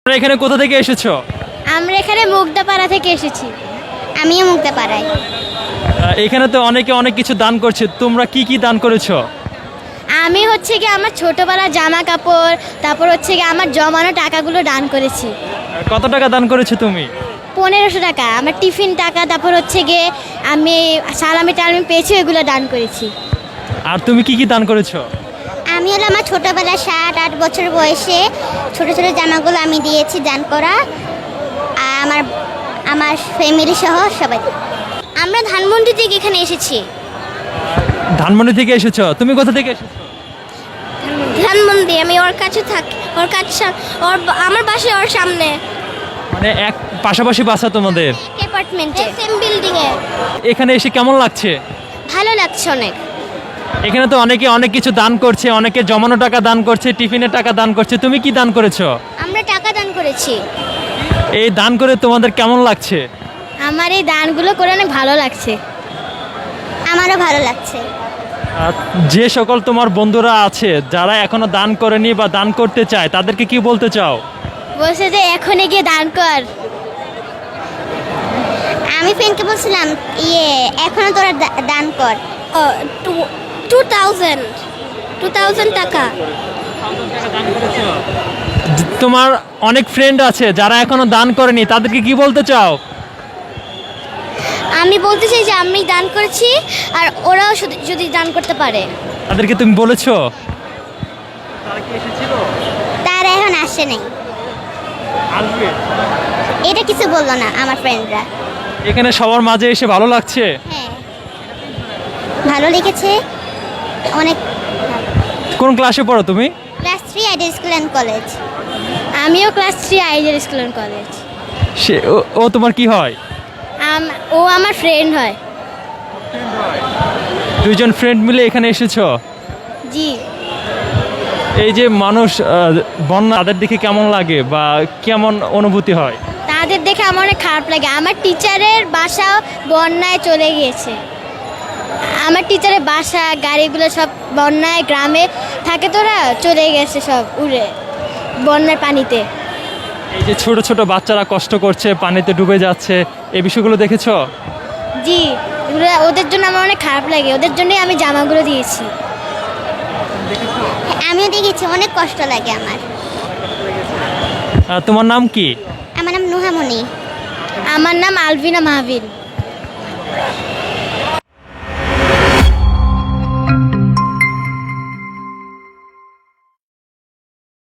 তোমরা এখানে কোথা থেকে এসেছো? আমরা এখানে মুগদাপাড়া থেকে এসেছি। আমিও মুগদাপাড়ায়। এখানে তো অনেকে অনেক কিছু দান করছে, তোমরা কি কি দান করেছো? আমি হচ্ছে কি আমার ছোটবেলার জামা কাপড়, তারপর হচ্ছে কি আমার জমানো টাকাগুলো দান করেছি। কত টাকা দান করেছো তুমি? 1500 টাকা আমার টিফিন টাকা, তারপর হচ্ছে গিয়ে আমি সালামি টালামি পেয়েছি, এগুলো দান করেছি। আর তুমি কি কি দান করেছো? আমি হলো আমার ছোটবেলায় 7-8 বছর বয়সে ছোট ছোট জামাগুলো আমি দিয়েছি দান করা, আমার আমার ফ্যামিলি সহ সবাই। আমরা ধানমন্ডি থেকে এখানে এসেছি। ধানমন্ডি থেকে এসেছো? তুমি কোথা থেকে এসেছো? ধানমন্ডি, আমি ওর কাছে থাকি, ওর কাছে আমার বাসা ওর সামনে, মানে এক পাশাপাশি বাসা তোমাদের? অ্যাপার্টমেন্টে, সেম বিল্ডিং এ। এখানে এসে কেমন লাগছে? ভালো লাগছে অনেক। এখানে তো অনেকে অনেক কিছু দান করছে, অনেকে জমানো টাকা দান করছে, টিফিনের টাকা দান করছে, তুমি কি দান করেছো? আমরা টাকা দান করেছি। এই দান করে তোমাদের কেমন লাগছে? আমার এই দানগুলো করে অনেক ভালো লাগছে। আমারও ভালো লাগছে। আর যে সকল তোমার বন্ধুরা আছে যারা এখনো দান করেনি বা দান করতে চায়, তাদেরকে কি বলতে চাও? বলছে যে এখনই গিয়ে দান কর। আমি ফ্রেন্ডকে বলছিলাম এখনো তোরা দান কর। 2000 টাকা। তোমার অনেক ফ্রেন্ড আছে যারা এখনো দান করেনি, তাদেরকে কি বলতে চাও? আমি বলতে চাই যে আমি দান করেছি, আর ওরাও যদি দান করতে পারে। তাদেরকে তুমি বলেছো? তারা এখন আসে নাই, এটা কিছু বললো না আমার ফ্রেন্ডরা। এখানে সবার মাঝে এসে ভালো লাগছে? হ্যাঁ, ভালো লেগেছে অনেক। কোন ক্লাসে পড়ো তুমি? Class 3 ideal school and college. আমিও class 3 ideal school and college. ও তোমার কি হয়? ও আমার ফ্রেন্ড হয়। দুইজন ফ্রেন্ড মিলে এখানে এসেছো? জি। এই যে মানুষ বন্যা, তাদের দেখে কেমন লাগে বা কেমন অনুভূতি হয়? তাদের দেখে আমার অনেক খারাপ লাগে। আমার টিচারের বাসাও বন্যায় চলে গিয়েছে। আমার টিচারের বাসা গাড়িগুলো সব বন্যায়, গ্রামে থাকে, তোরা চলে গেছে সব উড়ে বন্যার পানিতে। এই যে ছোট ছোট বাচ্চারা কষ্ট করছে, পানিতে ডুবে যাচ্ছে, এই বিষয়গুলো দেখেছো? জি, ওদের জন্য আমার অনেক খারাপ লাগে, ওদের জন্যই আমি জামাগুলো দিয়েছি। আমিও দেখেছি, অনেক কষ্ট লাগে আমার। তোমার নাম কি? আমার নাম নুহামণি। আমার নাম আলভিনা মাহবিন।